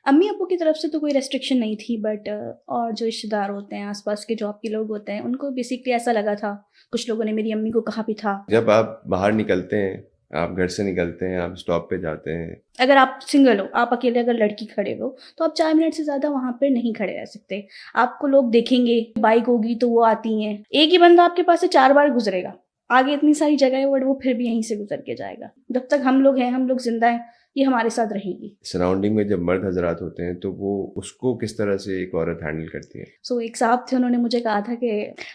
अम्मी अब्बू की तरफ से तो कोई रेस्ट्रिक्शन नहीं थी, बट और जो रिश्तेदार होते हैं, आस-पास के जॉब के लोग होते हैं, उनको बेसिकली ऐसा लगा था। कुछ लोगों ने मेरी अम्मी को कहा भी था। जब आप बाहर निकलते हैं, आप घर से निकलते हैं, आप स्टॉप पे जाते हैं। अगर आप सिंगल हो, आप अकेले अगर लड़की खड़े हो, तो आप 4 मिनट से ज़्यादा वहाँ पे नहीं खड़े रह सकते। आपको लोग देखेंगे, बाइक होगी तो वो आती हैं। एक ही बंदा आपके पास से 4 बार गुज़रेगा। आगे इतनी सारी जगह है बट वो फिर भी यहीं से गुज़र के जाएगा। जब तक हम लोग हैं, हम लोग ज़िंदा हैं, ये हमारे साथ रहेगी। सराउंडिंग में जब मर्द हज़रात होते हैं, तो वो उसको किस तरह से एक औरत हैंडल करती है? एक साहब थे, उन्होंने मुझे कहा था कि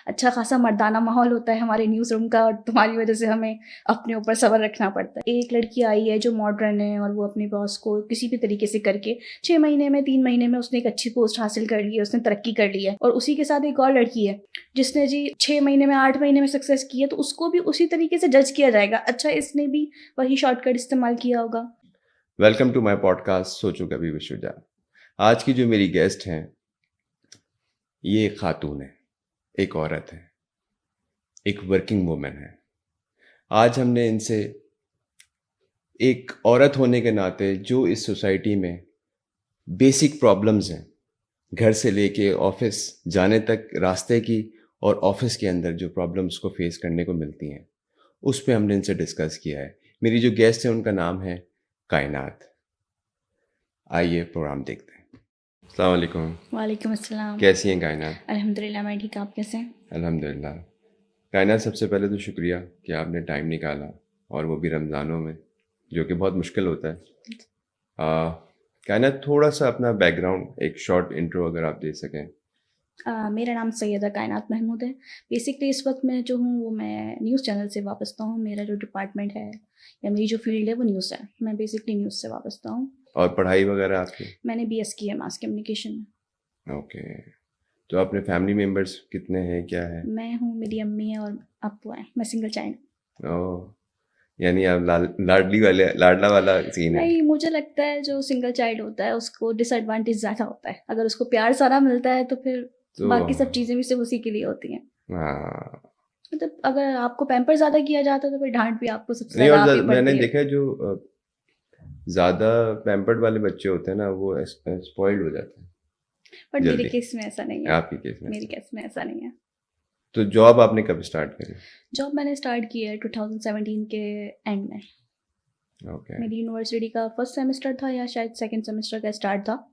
अच्छा खासा मर्दाना माहौल होता है हमारे न्यूज़ रूम का और तुम्हारी वजह से हमें अपने ऊपर सब्र रखना पड़ता है। एक लड़की आई है जो मॉडर्न है और वो अपने बॉस को किसी भी तरीके से करके 6 महीने में 3 महीने में उसने एक अच्छी पोस्ट हासिल कर ली है, उसने तरक्की कर ली है। और उसी के साथ एक और लड़की है जिसने जी 6 महीने में 8 महीने में सक्सेस की है, तो उसको भी उसी तरीके से जज किया जाएगा। अच्छा, इसने भी वही शॉर्टकट इस्तेमाल किया होगा। वेलकम टू माय पॉडकास्ट सोचो कभी विश्वजा। आज की जो मेरी गेस्ट हैं, ये एक खातून है, एक औरत है, एक वर्किंग वूमेन है। आज हमने इनसे एक औरत होने के नाते जो इस सोसाइटी में बेसिक प्रॉब्लम्स हैं, घर से लेके ऑफिस जाने तक रास्ते की, और ऑफिस के अंदर जो प्रॉब्लम्स को फेस करने को मिलती हैं, उस पे हमने इनसे डिस्कस किया है। मेरी जो गेस्ट है उनका नाम है कायनात। आइए प्रोग्राम देखते हैं। अस्सलाम वालेकुम। वालेकुम अस्सलाम। कैसी हैं कायनात? अल्हम्दुलिल्लाह मैं ठीक, आप कैसे हैं? अल्हम्दुलिल्लाह। कायनात, सबसे पहले तो शुक्रिया कि आपने टाइम निकाला, और वो भी रमज़ानों में, जो कि बहुत मुश्किल होता है। आ, कायनात, थोड़ा सा अपना बैकग्राउंड, एक शॉर्ट इंट्रो अगर आप दे सकें। मेरा नाम सैयदा कायनात महमूद है। बेसिकली इस वक्त मैं जो हूँ वो मैं न्यूज़ चैनल से वाबस्ता हूँ। मेरा जो डिपार्टमेंट है या मेरी जो फील्ड है वो न्यूज़ है। मैं बेसिकली न्यूज़ से वाबस्ता हूँ। और पढ़ाई वगैरह आपकी? मैंने बीएस की है मास कम्युनिकेशन में। ओके। तो अपने फैमिली मेम्बर्स कितने हैं, क्या है? मैं हूँ, मेरी अम्मी है और अप्पू हैं। मैं सिंगल चाइल्ड। ओह, यानी आप लाडली वाले, लाडला वाला सीन है। नहीं, मुझे लगता है जो सिंगल चाइल्ड होता है उसको डिसएडवांटेज ज़्यादा होता है। अगर उसको प्यार सारा मिलता है तो फिर तो बाकी सब चीज़ें भी सिर्फ उसी के लिए होती हैं। हाँ। मतलब अगर आपको पैम्पर ज़्यादा किया जाता है तो फिर डांट भी आपको सबसे नहीं, ज़्यादा और आप ही मैंने पड़ती है। देखा है जो ज़्यादा पैम्पर्ड वाले बच्चे होते हैं ना, वो स्पॉइल्ड हो जाते हैं बट मेरे जल्दी। केस में ऐसा नहीं है। आपके केस में मेरे से। केस में ऐसा नहीं है। तो जॉब आपने कब स्टार्ट करी? जॉब मैंने स्टार्ट की है 2017 के एंड में। ओके। मेरी यूनिवर्सिटी का फर्स्ट सेमेस्टर था या शायद सेकंड सेमेस्टर का स्टार्ट था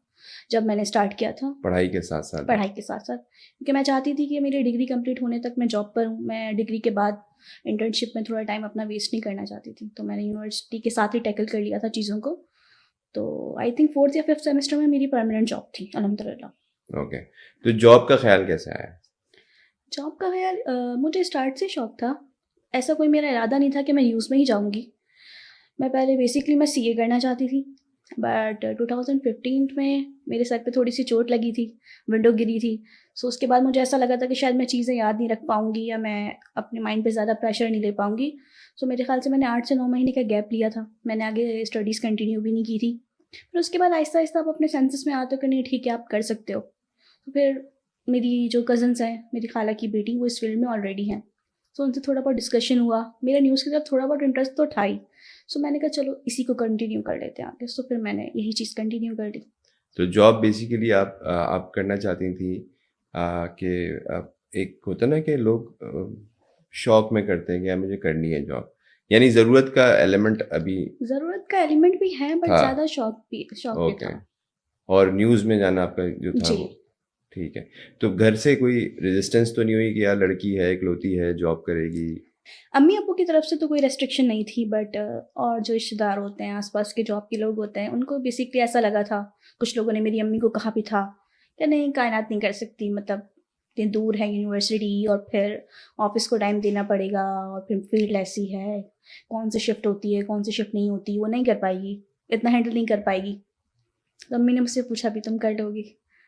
जब मैंने स्टार्ट किया था। पढ़ाई के साथ साथ पढ़ाई के साथ साथ क्योंकि मैं चाहती थी कि मेरी डिग्री कंप्लीट होने तक मैं जॉब पर हूँ। मैं डिग्री के बाद इंटर्नशिप में थोड़ा टाइम अपना वेस्ट नहीं करना चाहती थी, तो मैंने यूनिवर्सिटी के साथ ही टैकल कर लिया था चीज़ों को। तो आई थिंक फोर्थ या फिफ्थ सेमेस्टर में मेरी परमानेंट जॉब थी, अल्हम्दुलिल्लाह। ओके। तो जॉब का ख्याल कैसे आया? जॉब का ख्याल मुझे स्टार्ट से शौक था। ऐसा कोई मेरा इरादा नहीं था कि मैं न्यूज़ में ही जाऊँगी। मैं पहले बेसिकली मैं सीए करना चाहती थी, बट 2015 में मेरे सर पे थोड़ी-सी चोट लगी थी, विंडो गिरी थी। सो उसके बाद मुझे ऐसा लगा था कि शायद मैं चीज़ें याद नहीं रख पाऊँगी या मैं अपने माइंड पे ज़्यादा प्रेशर नहीं ले पाऊँगी। सो मेरे ख़्याल से मैंने 8 से 9 महीने का गैप लिया था। मैंने आगे स्टडीज़ कंटिन्यू भी नहीं की थी। फिर उसके बाद आहिस्ता-आहिस्ता आप अपने सेंसेस में आते हो कि नहीं ठीक है, आप कर सकते हो। तो फिर मेरी जो कज़िन्स हैं, मेरी खाला की बेटी, वो इस फ़ील्ड में ऑलरेडी हैं। सो उनसे थोड़ा बहुत डिस्कशन हुआ। मेरा न्यूज़ की तरफ थोड़ा बहुत इंटरेस्ट तो था ही। सो मैंने कहा चलो इसी को कंटिन्यू कर लेते हैं आगे। सो फिर मैंने यही चीज़ कंटिन्यू कर ली। तो जॉब बेसिकली आप करना चाहती थी कि एक होता ना कि लोग शौक में करते हैं कि यार मुझे करनी है जॉब, यानी ज़रूरत का एलिमेंट अभी ज़रूरत का एलिमेंट भी है बट था। ज़्यादा शौक भी ओके। था। और न्यूज़ में जाना आपका जो था जी। वो, ठीक है। तो घर से कोई रेजिस्टेंस तो नहीं हुई कि यार लड़की है, इकलौती है, जॉब करेगी? अम्मी अब्बू की तरफ से तो कोई रेस्ट्रिक्शन नहीं थी, बट और जो रिश्तेदार होते हैं, आस-पास के जॉब के लोग होते हैं, उनको बेसिकली ऐसा लगा था। कुछ लोगों ने मेरी अम्मी को कहा भी था कि नहीं कायनात नहीं कर सकती, मतलब इतनी दूर है यूनिवर्सिटी और फिर ऑफ़िस को टाइम देना पड़ेगा और फिर फील्ड ऐसी है, कौन सी शिफ्ट होती है, कौन सी शिफ्ट नहीं होती, वो नहीं कर पाएगी, इतना हैंडल नहीं कर पाएगी। तो अम्मी ने मुझसे पूछा भी तुम कर लोगी?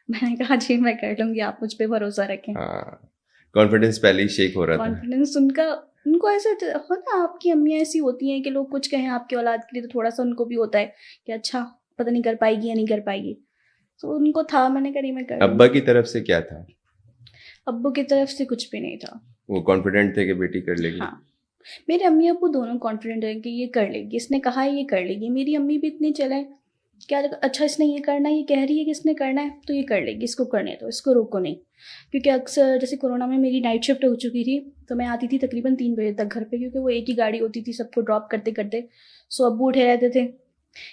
मैंने कहा जी मैं कर लूँगी, आप मुझ पे भरोसा रखें। हाँ, कॉन्फिडेंस पहले ही शेक हो रहा था। कॉन्फिडेंस उनका, उनको ऐसे हो ना, आपकी अम्मियाँ ऐसी होती हैं कि लोग कुछ कहें आपकी औलाद के लिए तो थोड़ा-सा उनको भी होता है कि अच्छा पता नहीं कर पाएगी या नहीं कर पाएगी। तो उनको था, मैंने कहा नहीं मैं कर अब्बा लूँगी। की तरफ से क्या था? अब्बू की तरफ से कुछ भी नहीं था। वो कॉन्फिडेंट थे कि बेटी कर लेगी? हाँ, मेरे अम्मी-अब्बू दोनों कॉन्फिडेंट हैं कि ये कर लेगी, इसने कहा है ये कर लेगी। मेरी अम्मी भी इतनी चालाक, क्या लगा, अच्छा इसने ये करना है, ये कह रही है कि इसने करना है तो ये कर लेगी, इसको करने दो, इसको रोको नहीं। क्योंकि अक्सर जैसे कोरोना में मेरी नाइट शिफ्ट हो चुकी थी, तो मैं आती थी तकरीबन 3 बजे तक घर पे, क्योंकि वो एक ही गाड़ी होती थी सबको ड्रॉप करते करते। सो अब्बू उठे रहते थे,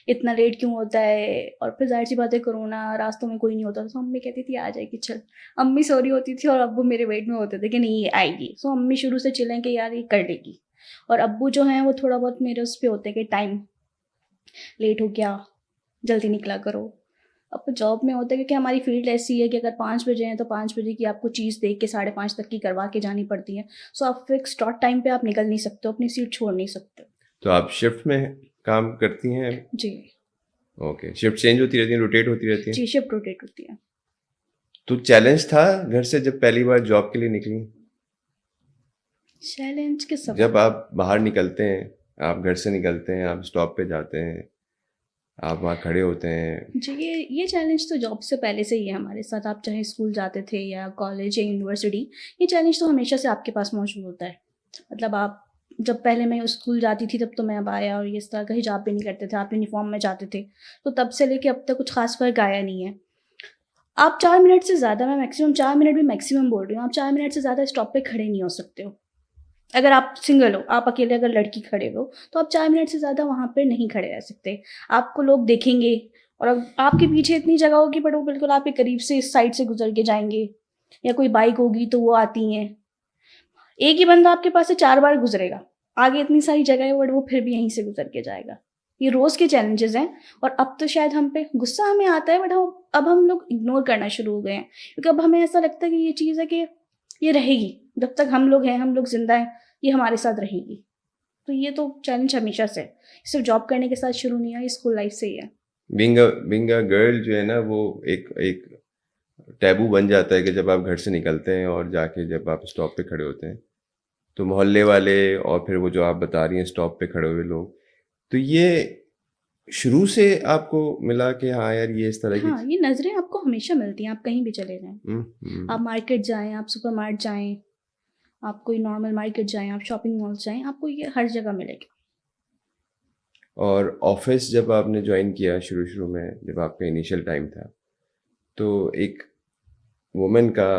इतना लेट क्यों होता है, और फिर ज़ाहिर सी बात है कोरोना, रास्तों में कोई नहीं होता था, तो अम्मी कहती थी आ जाएगी चल। अम्मी सो रही होती थी और अब्बू मेरे वेट में होते थे कि नहीं ये आएगी। सो अम्मी शुरू से चिल्लें कि यार ये कर लेगी, और अब्बू जो हैं वो थोड़ा बहुत मेरे उस पे होते हैं कि टाइम लेट हो गया, जल्दी निकला करो। अब जॉब में होता है क्योंकि हमारी फील्ड ऐसी है कि अगर 5 बजे हैं तो 5 बजे की आपको चीज़ देख के 5:30 तक की करवा के जानी पड़ती है। सो आप फिक्स डॉट टाइम पे आप निकल नहीं सकते हो, अपनी सीट छोड़ नहीं सकते। तो आप शिफ्ट में काम करती हैं? जी। ओके, शिफ्ट चेंज होती रहती है, रोटेट होती रहती है? जी, शिफ्ट रोटेट होती है। तो चैलेंज था घर से जब पहली बार जॉब के लिए निकली? चैलेंज के सब। जब आप बाहर निकलते हैं, आप घर से निकलते हैं, आप स्टॉप पे जाते हैं, आप वहाँ खड़े होते हैं। जी, ये चैलेंज तो जॉब से पहले से ही है हमारे साथ। आप चाहे स्कूल जाते थे या कॉलेज या यूनिवर्सिटी, ये चैलेंज तो हमेशा से आपके पास मौजूद होता है। मतलब आप जब पहले मैं स्कूल जाती थी तब तो मैं अबाया और इस तरह का हिजाब भी नहीं करते थे, आप यूनिफ़ॉर्म में जाते थे। तो तब से लेके अब तक कुछ ख़ास फ़र्क आया नहीं है। आप 4 मिनट से ज़्यादा, मैं मैक्सिमम 4 मिनट भी मैक्सिमम बोल रही हूँ, आप 4 मिनट से ज़्यादा स्टॉप पे खड़े नहीं हो सकते हो। अगर आप सिंगल हो, आप अकेले अगर लड़की खड़े हो, तो आप 4 मिनट से ज़्यादा वहाँ पे नहीं खड़े रह सकते। आपको लोग देखेंगे, और अब आपके पीछे इतनी जगह होगी बट वो बिल्कुल आपके करीब से इस साइड से गुज़र के जाएँगे, या कोई बाइक होगी तो वो आती हैं। एक ही बंदा आपके पास से 4 बार गुज़रेगा। आगे इतनी सारी जगह है बट वो फिर भी यहीं से गुज़र के जाएगा। ये रोज़ के चैलेंजेज़ हैं, और अब तो शायद हम पे गुस्सा हमें आता है बट हम लोग इग्नोर करना शुरू हो गए हैं। क्योंकि अब हमें ऐसा लगता है कि ये चीज़ है कि ये रहेगी। जब तक हम लोग हैं, हम लोग ज़िंदा हैं, ये हमारे साथ रहेगी। तो ये तो चैलेंज हमेशा से है। सिर्फ़ जॉब करने के साथ शुरू नहीं हुआ, ये स्कूल लाइफ़ से ही है। बीइंग अ गर्ल जो है ना, वो एक एक टैबू बन जाता है कि जब आप घर से निकलते हैं और जाके जब आप स्टॉप पे खड़े होते हैं, तो मोहल्ले वाले और फिर वो जो आप बता रही हैं स्टॉप पे खड़े हुए लोग, तो ये शुरू से आपको मिला कि हाँ यार ये इस तरह की हाँ, ये नज़रें आपको हमेशा मिलती हैं, आप कहीं भी चले जाएँ। हम्म, आप हम्म। मार्केट जाएँ, आप सुपरमार्ट जाएँ, आप कोई नॉर्मल मार्केट जाएँ, आप शॉपिंग मॉल्स जाएँ, आपको ये हर जगह मिलेगा। और ऑफिस जब आपने ज्वाइन किया शुरू शुरू में, जब आपका इनिशियल टाइम था, तो एक वुमेन का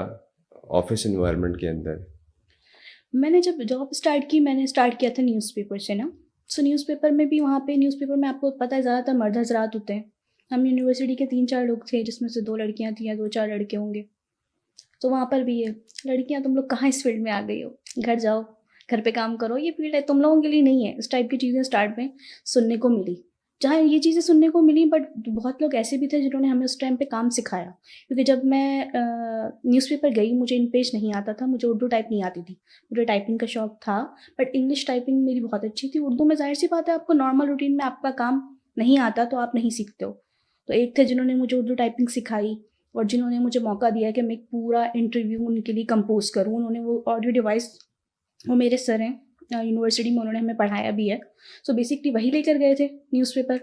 ऑफिस एनवायरनमेंट के अंदर मैंने जब जॉब स्टार्ट की, मैंने स्टार्ट किया था न्यूज़पेपर से ना। सो न्यूज़पेपर में भी, वहाँ पे न्यूज़पेपर में आपको पता है ज़्यादातर मर्द हज़रात होते हैं। हम यूनिवर्सिटी के 3-4 लोग थे, जिसमें से 2 लड़कियाँ थीं या 2-4 लड़के होंगे। तो वहाँ पर भी है, लड़कियाँ तुम लोग कहाँ इस फील्ड में आ गई हो? घर जाओ, घर पे काम करो, ये फील्ड है तुम लोगों के लिए नहीं है। इस टाइप की चीज़ें स्टार्ट में सुनने को मिली। जहाँ ये चीज़ें सुनने को मिली, बट बहुत लोग ऐसे भी थे जिन्होंने हमें उस टाइम पे काम सिखाया। क्योंकि जब मैं न्यूज़पेपर गई, मुझे इन पेज नहीं आता था, मुझे उर्दू टाइप नहीं आती थी। मुझे टाइपिंग का शौक था, बट इंग्लिश टाइपिंग मेरी बहुत अच्छी थी। उर्दू में ज़ाहिर-सी बात है, आपको नॉर्मल रूटीन में आपका काम नहीं आता तो आप नहीं सीखते हो। तो एक थे जिन्होंने मुझे उर्दू टाइपिंग सिखाई, और जिन्होंने मुझे मौका दिया कि मैं एक पूरा इंटरव्यू उनके लिए कंपोज़ करूँ। उन्होंने वो ऑडियो डिवाइस, वो मेरे सर हैं यूनिवर्सिटी में, उन्होंने हमें पढ़ाया भी है। सो बेसिकली वही लेकर गए थे न्यूज़पेपर।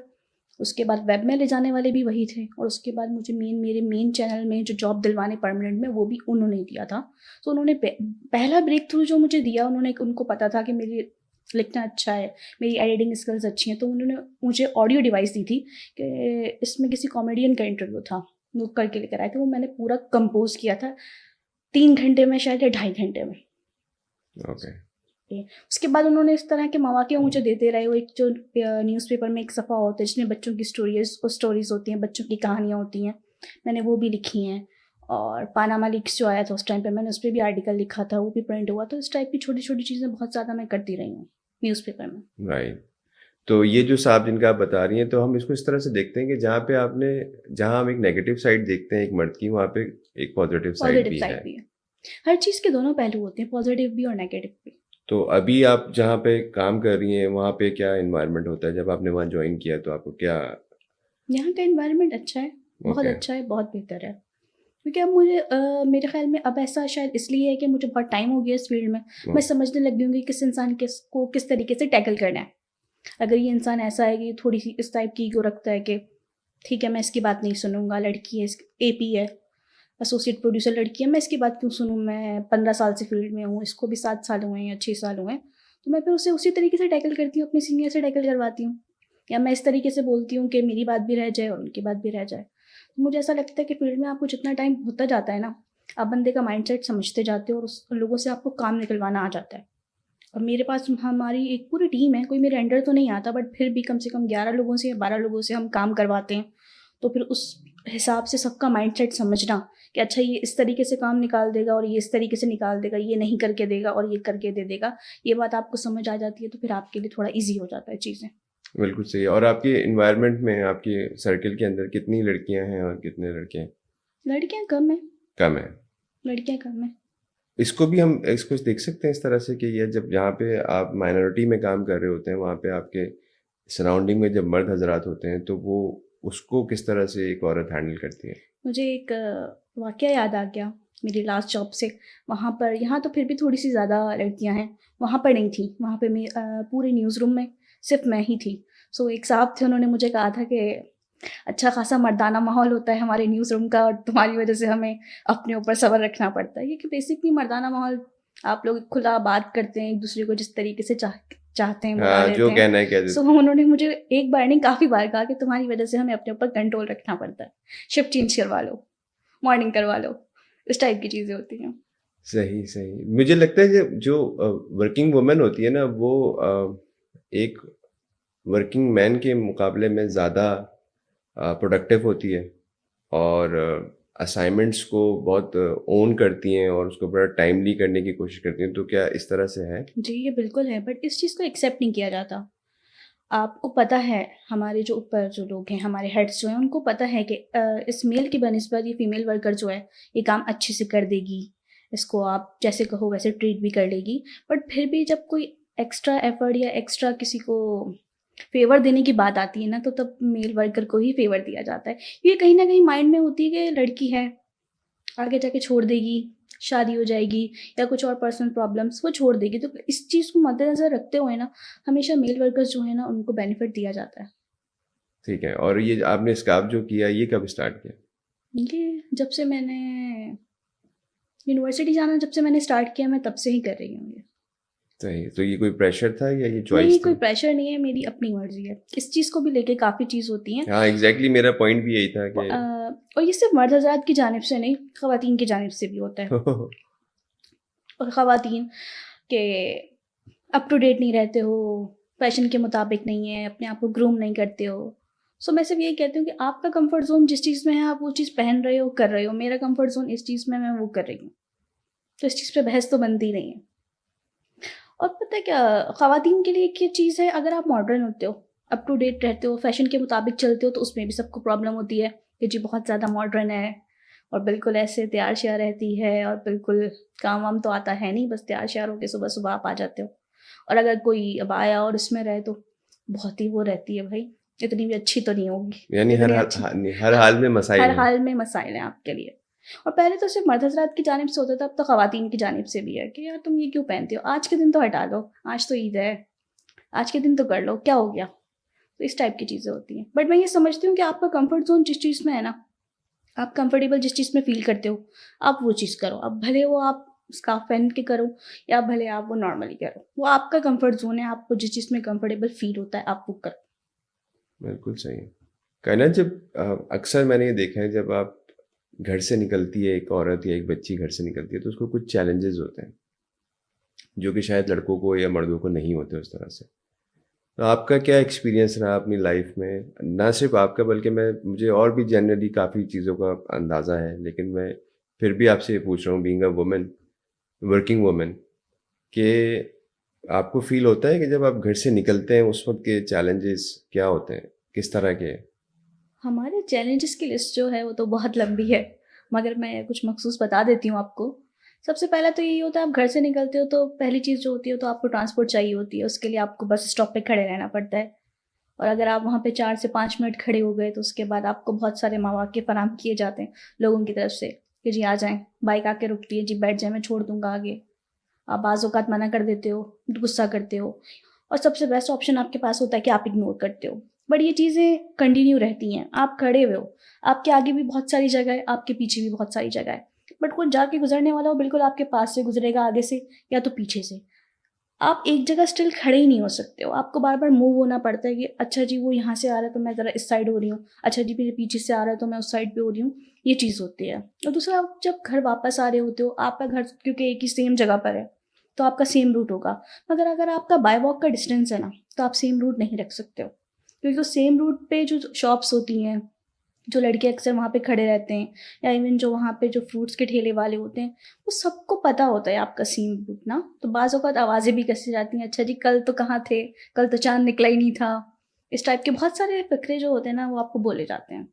उसके बाद वेब में ले जाने वाले भी वही थे, और उसके बाद मुझे मेरे मेन चैनल में जो जॉब दिलवाने परमानेंट में, वो भी उन्होंने दिया था। तो उन्होंने पहला ब्रेक थ्रू जो मुझे दिया, उनको पता था कि मेरी लिखना अच्छा है, मेरी एडिटिंग स्किल्स अच्छी हैं, तो उन्होंने मुझे ऑडियो डिवाइस दी थी कि इसमें किसी कॉमेडियन का इंटरव्यू था, वो करके लेकर आए थे। वो मैंने पूरा कंपोज़ किया था 3 घंटे में शायद, या 2.5 घंटे में। ओके। उसके बाद उन्होंने इस तरह के मौके मुझे देते रहे। वो एक जो न्यूज़पेपर में एक सफ़ा होता है जिसमें बच्चों की स्टोरीज़ होती हैं, बच्चों की कहानियाँ होती हैं, मैंने वो भी लिखी हैं। और पानामा लीक्स जो आया था उस टाइम पे, मैंने उस पे भी आर्टिकल लिखा था, वो भी प्रिंट हुआ। तो इस टाइप की छोटी-छोटी चीज़ें बहुत ज़्यादा मैं करती रही हूँ न्यूज़पेपर में। राइट। तो ये जो साहब जिनका आप बता रही हैं, तो हम इसको इस तरह से देखते हैं कि जहाँ हम एक नेगेटिव साइड देखते हैं एक मर्द की, वहाँ पे एक पॉजिटिव साइड पॉज़िटिव भी साइड है। भी है। हर चीज़ के दोनों पहलू होते हैं, पॉज़िटिव भी और नेगेटिव भी। तो अभी आप जहाँ पे काम कर रही हैं, वहाँ पे क्या एनवायरनमेंट होता है? जब आपने वहाँ ज्वाइन किया तो आपको क्या? यहाँ का एनवायरनमेंट अच्छा है, बहुत ओके। अच्छा है, बहुत बेहतर है। क्योंकि अब मुझे मेरे ख़्याल में अब ऐसा शायद इसलिए है कि मुझे बहुत टाइम हो गया इस फ़ील्ड में। मैं समझने लग गई हूँ कि किस इंसान को किस तरीके से टैकल करना है। अगर ये इंसान ऐसा है कि थोड़ी-सी इस टाइप की ईगो रखता है कि ठीक है, मैं इसकी बात नहीं सुनूँगा, लड़की है, एपी है, एसोसिएट प्रोड्यूसर लड़की है, मैं इसकी बात क्यों सुनूँ, मैं 15 साल से फ़ील्ड में हूँ, इसको भी 7 साल हुए हैं या 6 साल हुए हैं। तो मैं फिर उसे उसी तरीके से टैकल करती हूँ, अपने सीनियर से टैकल करवाती हूँ। या मैं इस तरीके से बोलती हूँ कि मेरी बात भी रह जाए और उनकी बात भी रह जाए। तो मुझे ऐसा लगता है कि फील्ड में आपको जितना टाइम होता जाता है ना, आप बंदे का माइंडसेट समझते जाते हो और उस लोगों से आपको काम निकलवाना आ जाता है। और मेरे पास हमारी एक पूरी टीम है, कोई मेरे अंडर तो नहीं आता, बट फिर भी कम से कम 11 लोगों से या 12 लोगों से हम काम करवाते हैं। तो फिर उस हिसाब से सबका माइंडसेट समझना कि अच्छा ये इस तरीके से काम निकाल देगा और ये इस तरीके से निकाल देगा, ये नहीं करके देगा और ये करके दे देगा, ये बात आपको समझ आ जाती है तो फिर आपके लिए थोड़ा ईज़ी हो जाता है चीज़ें। बिल्कुल सही। और आपके एनवायरनमेंट में, आपके सर्कल के अंदर कितनी लड़कियां हैं और कितने लड़के हैं? लड़कियाँ कम हैं, कम है। लड़कियाँ कम हैं। इसको भी हम इसको देख सकते हैं इस तरह से कि ये जब जहाँ पे आप माइनॉरिटी में काम कर रहे होते हैं, वहाँ पे आपके सराउंडिंग में जब मर्द हजरात होते हैं, तो वो उसको किस तरह से एक औरत हैंडल करती है? मुझे एक वाक़या याद आ गया मेरी लास्ट जॉब से। वहाँ पर, यहाँ तो फिर भी थोड़ी-सी ज़्यादा लड़कियाँ हैं, वहाँ पर नहीं थी। वहाँ पे पूरे न्यूज़ रूम में सिर्फ़ मैं ही थी। सो एक साहब थे, उन्होंने मुझे कहा था कि अच्छा खासा मर्दाना माहौल होता है हमारे न्यूज़ रूम का और तुम्हारी वजह से हमें अपने ऊपर सब्र रखना पड़ता है। ये कि बेसिकली मर्दाना माहौल, आप लोग खुला बात करते हैं, एक-दूसरे को जिस तरीके से चाहते हैं बुला हाँ, जो लेते हैं। कहना है कह सो देते उन्होंने मुझे एक बार नहीं काफ़ी बार कहा कि तुम्हारी वजह से हमें अपने ऊपर कंट्रोल रखना पड़ता है। शिफ्ट चेंज करवा लो, मॉर्निंग करवा लो, इस टाइप की चीज़ें होती हैं। सही सही। मुझे लगता है कि जो वर्किंग वुमेन होती है ना, वो एक वर्किंग मैन के मुकाबले में ज़्यादा प्रोडक्टिव होती है और असाइनमेंट्स को बहुत ओन करती हैं और उसको बड़ा टाइमली करने की कोशिश करती हैं। तो क्या इस तरह से है? जी, ये बिल्कुल है, बट इस चीज़ को एक्सेप्ट नहीं किया जाता। आपको पता है, हमारे जो ऊपर जो लोग हैं, हमारे हेड्स जो हैं, उनको पता है कि इस मेल की बनिस्बत ये फीमेल वर्कर जो है, ये काम अच्छे से कर देगी। इसको आप जैसे कहो वैसे ट्रीट भी कर लेगी। बट फिर भी जब कोई एक्स्ट्रा एफर्ट या एक्स्ट्रा किसी को फ़ेवर देने की बात आती है ना, तो तब मेल वर्कर को ही फ़ेवर दिया जाता है। ये कहीं न कहीं माइंड में होती है कि लड़की है, आगे जाके छोड़ देगी, शादी हो जाएगी या कुछ और पर्सनल प्रॉब्लम्स, वो छोड़ देगी। तो इस चीज़ को मद्देनज़र रखते हुए ना, हमेशा मेल वर्कर्स जो है ना, उनको बेनिफिट दिया जाता है। ठीक है। और ये आपने स्कार्फ जो किया, ये कब स्टार्ट किया? ये जब से मैंने यूनिवर्सिटी जाना, जब से मैंने स्टार्ट किया, मैं तब से ही कर रही हूँ ये। सही। तो ये कोई प्रेशर था या ये नहीं, चॉइस कोई थी? प्रेशर नहीं है, मेरी अपनी मर्ज़ी है। इस चीज़ को भी लेके काफ़ी चीज़ होती हैं। हाँ, एग्जैक्टली मेरा पॉइंट भी यही था कि और ये सिर्फ़ मर्द हज़रात की जानिब से नहीं, ख़वातीन की जानिब से भी होता है। और ख़वातीन के अप टू डेट नहीं रहते हो, फ़ैशन के मुताबिक नहीं है, अपने आप को ग्रूम नहीं करते हो। सो मैं सिर्फ़ यही कहती हूँ कि आपका कम्फ़र्ट ज़ोन जिस चीज़ में है, आप वो चीज़ पहन रहे हो, कर रहे हो। मेरा कम्फ़र्ट ज़ोन इस चीज़ में, मैं वो कर रही हूँ। तो इस चीज़ पे बहस तो बनती नहीं है। और पता है क्या, ख़वातीन के लिए एक ये चीज़ है, अगर आप मॉडर्न होते हो, अप टू डेट रहते हो, फ़ैशन के मुताबिक चलते हो, तो उसमें भी सबको प्रॉब्लम होती है कि जी बहुत ज़्यादा मॉडर्न है और बिल्कुल ऐसे तैयार-श्यार रहती है और बिल्कुल काम-वाम तो आता है नहीं, बस तैयार-श्यार होके सुबह-सुबह आप आ जाते हो। और अगर कोई अब आया और इसमें रहे तो बहुत ही वो रहती है भाई, इतनी भी अच्छी तो नहीं होगी, यानी इतनी अच्छी। हर हाल में हर मसाइल हैं। हाल में मसाइल हैं आपके लिए। और पहले तो सिर्फ़ मर्द हज़रात की जानिब से होता था, अब तो ख़वातीन की जानिब से भी है कि यार तुम ये क्यों पहनती हो? आज के दिन तो हटा लो, आज तो ईद है, आज के दिन तो कर लो, क्या हो गया? तो इस टाइप की चीज़ें होती हैं। बट मैं ये समझती हूँ कि आपका कम्फ़र्ट ज़ोन जिस चीज़ में है ना, आप कंफर्टेबल जिस चीज़ में फ़ील करते हो, आप वो चीज़ करो। अब भले वो आप स्कार्फ़ पहन के करो या भले आप वो नॉर्मली करो। वो आपका कम्फ़र्ट ज़ोन है, आपको जिस चीज़ में कंफर्टेबल फ़ील होता है, आप वो करो। बिल्कुल सही। कहना जब अक्सर मैंने ये देखा है, जब आप घर से निकलती है एक औरत या एक बच्ची घर से निकलती है, तो उसको कुछ चैलेंजेस होते हैं जो कि शायद लड़कों को या मर्दों को नहीं होते उस तरह से। तो आपका क्या एक्सपीरियंस रहा अपनी लाइफ में? ना सिर्फ आपका, बल्कि मैं मुझे और भी जनरली काफ़ी चीज़ों का अंदाज़ा है, लेकिन मैं फिर भी आपसे ये पूछ रहा हूँ, being a woman, working woman, कि आपको फ़ील होता है कि जब आप घर से निकलते हैं उस वक़्त के चैलेंजेस क्या होते हैं? किस तरह के हैं? हमारे चैलेंजेस की लिस्ट जो है वो तो बहुत लंबी है, मगर मैं कुछ मख़सूस बता देती हूँ आपको। सबसे पहला तो यही होता है, आप घर से निकलते हो तो पहली चीज़ जो होती है, तो आपको ट्रांसपोर्ट चाहिए होती है। उसके लिए आपको बस स्टॉप पे खड़े रहना पड़ता है। और अगर आप वहाँ पे 4 से 5 मिनट खड़े हो गए, तो उसके बाद आपको बहुत सारे मौक़े फ़राहम किए जाते हैं लोगों की तरफ से कि जी आ जाएँ, बाइक आके रुकती है, जी बैठ जाएँ, मैं छोड़ दूँगा आगे। आप बाज़ औक़ात मना कर देते हो, गुस्सा करते हो और सबसे बेस्ट ऑप्शन आपके पास होता है कि आप इग्नोर करते हो। बट ये चीज़ें कंटिन्यू रहती हैं, आप खड़े हुए हो, आपके आगे भी बहुत सारी जगह है, आपके पीछे भी बहुत सारी जगह है। बट कोई जाके गुज़रने वाला वो बिल्कुल आपके पास से गुज़रेगा, आगे से या तो पीछे से। आप एक जगह स्टिल खड़े ही नहीं हो सकते हो, आपको बार बार मूव होना पड़ता है कि अच्छा जी वो यहाँ से आ रहा है तो मैं ज़रा इस साइड हो रही हूँ, अच्छा जी मेरे पीछे से आ रहा है तो मैं उस साइड पे हो रही हूँ, ये चीज़ होती है। और दूसरा, आप जब घर वापस आ रहे होते हो, आपका घर क्योंकि एक ही सेम जगह पर है तो आपका सेम रूट होगा, मगर अगर आपका बाय वॉक का डिस्टेंस है ना तो आप सेम रूट नहीं रख सकते हो, क्योंकि उस सेम रूट पे जो शॉप्स होती हैं, जो लड़के अक्सर वहाँ पे खड़े रहते हैं, या इवन जो वहाँ पे जो फ्रूट्स के ठेले वाले होते हैं, वो सबको पता होता है आपका सीन रूट ना। तो बाज़ औक़ात आवाज़ें भी कसी जाती हैं, अच्छा जी कल तो कहाँ थे? कल तो चाँद निकला ही नहीं था। इस टाइप के बहुत सारे फ़िक्रे जो होते हैं ना, वो आपको बोले जाते हैं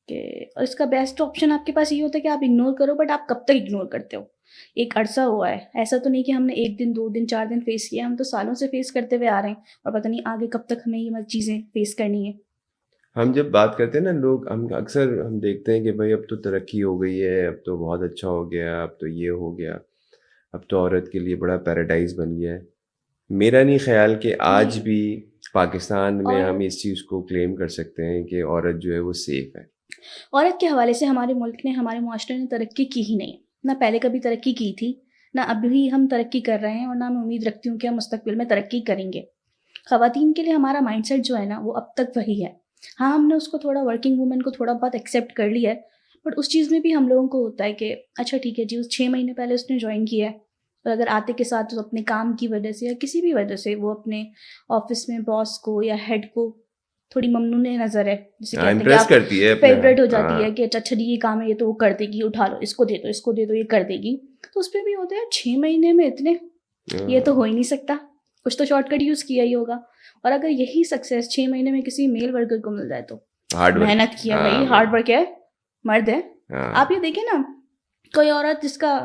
कि, और इसका बेस्ट ऑप्शन आपके पास ये होता है कि आप इग्नोर करो, बट आप कब तक इग्नोर करते हो? एक अरसा हुआ है, ऐसा तो नहीं कि हमने 1 दिन, 2 दिन, 4 दिन फ़ेस किया, हम तो सालों से फ़ेस करते हुए आ रहे हैं और पता नहीं आगे कब तक हमें ये चीज़ें फ़ेस करनी है। हम जब बात करते हैं ना, लोग हम अक्सर हम देखते हैं कि भाई अब तो तरक्की हो गई है, अब तो बहुत अच्छा हो गया, अब तो ये हो गया, अब तो औरत के लिए बड़ा पैराडाइज़ बन गया है। मेरा नहीं ख़्याल कि आज नहीं। भी पाकिस्तान में और हम इस चीज़ को क्लेम कर सकते हैं कि औरत जो है वो सेफ़ है। औरत के हवाले से हमारे मुल्क ने, हमारे मुआशरे ने तरक्की की ही नहीं। ना पहले कभी तरक्की की थी, ना अभी हम तरक्की कर रहे हैं, और ना मैं उम्मीद रखती हूँ कि हम मुस्तकबिल में तरक्की करेंगे। ख़वातीन के लिए हमारा माइंडसेट जो है ना, वो अब तक वही है। हाँ, हमने उसको थोड़ा, वर्किंग वूमेन को थोड़ा बहुत एक्सेप्ट कर लिया है, बट उस चीज़ में भी हम लोगों को होता है कि अच्छा ठीक है जी, उस 6 महीने पहले उसने जॉइन किया है, और अगर आते के साथ वो अपने काम की वजह से या किसी भी वजह से वो अपने ऑफ़िस में बॉस को या हेड को थोड़ी ममनून नज़र है, जिसे हाँ, कहते हैं कि इम्प्रेस आप करती है अपने फ़ेवरेट हो जाती है हाँ, कि अच्छा अच्छा जी ये काम है, ये तो वो कर देगी, उठा लो, इसको दे दो, इसको दे दो, ये कर देगी। तो उसपे भी होता है 6 महीने में इतने, ये तो हो ही नहीं सकता, कुछ तो शॉर्टकट यूज़ किया ही होगा। और अगर यही सक्सेस 6 महीने में किसी मेल वर्कर को मिल जाए तो हार्ड वर्क मेहनत किया भाई, हाँ, हार्ड वर्क है, मर्द है। आप हाँ। ये देखिए ना, कोई औरत जिसका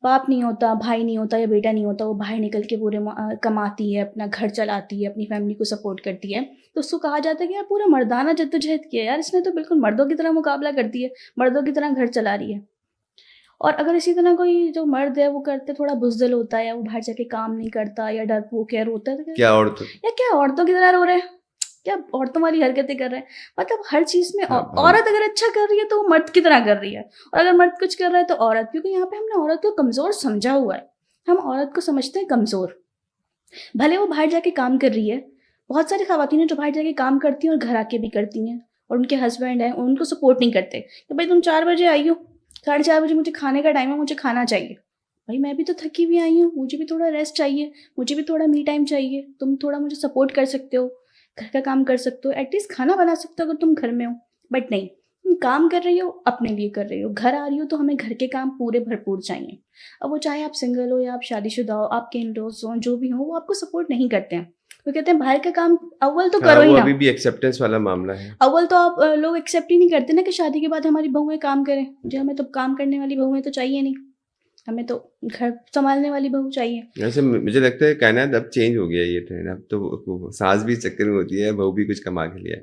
बाप नहीं होता, भाई नहीं होता या बेटा नहीं होता, वो बाहर निकल के पूरे कमाती है, अपना घर चलाती है, अपनी फैमिली को सपोर्ट करती है, तो उसको कहा जाता है कि यार पूरा मर्दाना जद्दोजहद किया है यार, इसने तो बिल्कुल मर्दों की तरह मुकाबला करती है, मर्दों की तरह घर चला रही है। और अगर इसी तरह कोई जो मर्द है वो करते थोड़ा बुज़दिल होता है, या वो बाहर जाके काम नहीं करता या डरपोक है, रोता है, तो क्या औरत या क्या औरतों की तरह रो रहे हैं? क्या औरतों वाली हरकतें कर रहे हैं? मतलब हर चीज़ में हम औरत अगर अच्छा कर रही है तो वो मर्द की तरह कर रही है, और अगर मर्द कुछ कर रहा है तो औरत, क्योंकि यहाँ पे हमने औरत को कमज़ोर समझा हुआ है। हम औरत को समझते हैं कमज़ोर। भले वो बाहर जाके काम कर रही है, बहुत सारी ख़वातीन हैं जो बाहर जाके काम करती हैं और घर आके भी करती हैं, और उनके हस्बैंड हैं, उनको सपोर्ट नहीं करते कि भाई तुम 4 बजे आई हो, 4:30 बजे मुझे खाने का टाइम है, मुझे खाना चाहिए। भाई मैं भी तो थकी हुई आई हूँ, मुझे भी थोड़ा रेस्ट चाहिए, मुझे भी थोड़ा मी टाइम चाहिए, तुम थोड़ा मुझे सपोर्ट कर सकते हो, घर का काम कर सकते हो, एटलीस्ट खाना बना सकते हो अगर तुम घर में हो। बट नहीं, तुम काम कर रही हो, अपने लिए कर रही हो, घर आ रही हो तो हमें घर के काम पूरे भरपूर चाहिए। अब वो चाहे आप सिंगल हो या आप शादीशुदा हो, आपके इन-लॉज़ हों, जो भी हों, वो आपको सपोर्ट नहीं करते हैं। वो कहते हैं बाहर का काम अव्वल तो हाँ, करो ही वो ना। अभी भी एक्सेप्टेंस वाला मामला है। अव्वल तो आप लोग एक्सेप्ट ही नहीं करते ना कि शादी के बाद हमारी बहुएँ काम करें। जी, हमें तो काम करने वाली बहुएँ तो चाहिए नहीं, हमें तो घर सँभालने वाली बहू चाहिए। वैसे मुझे लगता है कायनात अब चेंज हो गया है ये ट्रेंड, अब तो सास भी इस चक्कर में होती है, बहू भी कुछ कमा के ले आए।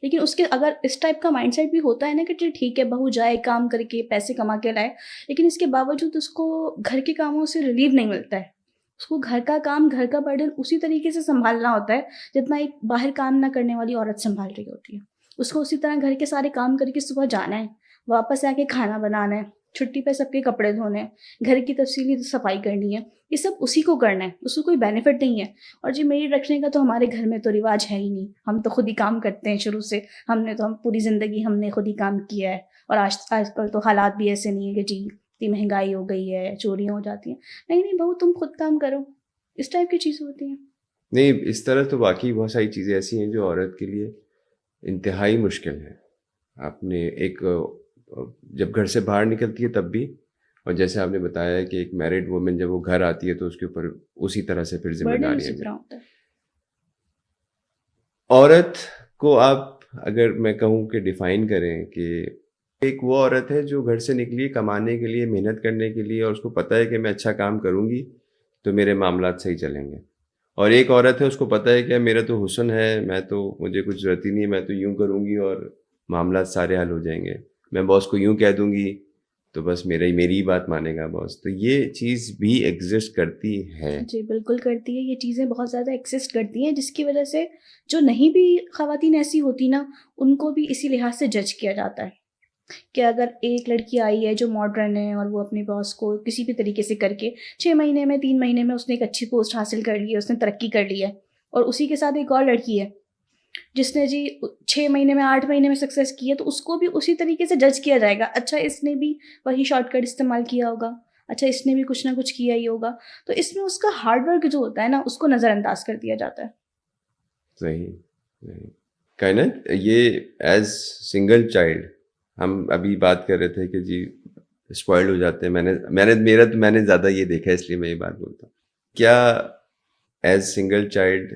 लेकिन उसके अगर इस टाइप का माइंडसेट भी होता है ना कि चल ठीक है, बहू जाए काम करके पैसे कमा के लाए, लेकिन इसके बावजूद उसको घर के कामों से रिलीव नहीं मिलता है। उसको घर का काम, घर का बर्डन उसी तरीके से सँभालना होता है जितना एक बाहर काम ना करने वाली औरत सँभाल रही होती है। उसको उसी तरह घर के सारे काम करके सुबह जाना है, वापस आके खाना बनाना है, छुट्टी पे सबके कपड़े धोने हैं, घर की तफसीली सफाई करनी है, ये सब उसी को करना है, उसको कोई बेनिफिट नहीं है। और जी मेड रखने का तो हमारे घर में तो रिवाज है ही नहीं, हम तो खुद ही काम करते हैं शुरू से, हम पूरी ज़िंदगी हमने खुद ही काम किया है, और आजकल तो हालात भी ऐसे नहीं है कि जी इतनी महंगाई हो गई है, चोरियाँ हो जाती हैं। नहीं, नहीं बहू तुम खुद काम करो, इस टाइप की चीज़ें होती हैं। नहीं, इस तरह तो वाक़ई बहुत सारी चीज़ें ऐसी हैं जो औरत के लिए इंतहाई मुश्किल है। आपने एक जब घर से बाहर निकलती है तब भी, और जैसे आपने बताया कि एक मैरिड वुमन जब वो घर आती है तो उसके ऊपर उसी तरह से फिर बर्डन ज़िम्मेदारियाँ उसी भी। तरह होता है। औरत को आप अगर मैं कहूँ कि डिफ़ाइन करें कि एक वो औरत है जो घर से निकली है कमाने के लिए, मेहनत करने के लिए, और उसको पता है कि मैं अच्छा काम करूँगी, तो मेरे मामलात सही चलेंगे। और एक औरत है उसको पता है कि मेरा तो हुस्न है, मैं तो मुझे कुछ ज़रूरत ही नहीं है, मैं तो यूँ करूँगी और मामलात सारे हल हो जाएँगे। मैं बॉस को यूँ कह दूँगी, तो बस मेरी ही बात मानेगा बॉस। तो ये चीज़ भी एग्ज़िस्ट करती है। जी, बिल्कुल करती है, ये चीज़ें बहुत ज़्यादा एक्सिस्ट करती हैं, जिसकी वजह से जो नहीं भी ख़वातीन ऐसी होती ना, उनको भी इसी लिहाज से जज किया जाता है। कि अगर एक लड़की आई है जो मॉडर्न है और वो अपने बॉस को किसी भी तरीके से करके 6 महीने में 3 महीने में उसने एक अच्छी पोस्ट हासिल कर ली है, उसने तरक्की कर ली है, और उसी के साथ एक और लड़की है जिसने जी 6 महीने में 8 महीने में सक्सेस की है, तो उसको भी उसी तरीके से जज किया जाएगा। अच्छा, इसने भी वही शॉर्टकट इस्तेमाल किया होगा, अच्छा इसने भी कुछ ना कुछ किया ही होगा। तो इसमें उसका हार्ड वर्क जो होता है ना, उसको नज़रअंदाज कर दिया जाता है। सही, सही। काइनात, ये एज़ सिंगल चाइल्ड हम अभी बात कर रहे थे कि जी स्पॉइल्ड हो जाते हैं। मैंने ज़्यादा ये देखा है, इसलिए मैं ये बात बोलता हूँ। क्या एज़ सिंगल चाइल्ड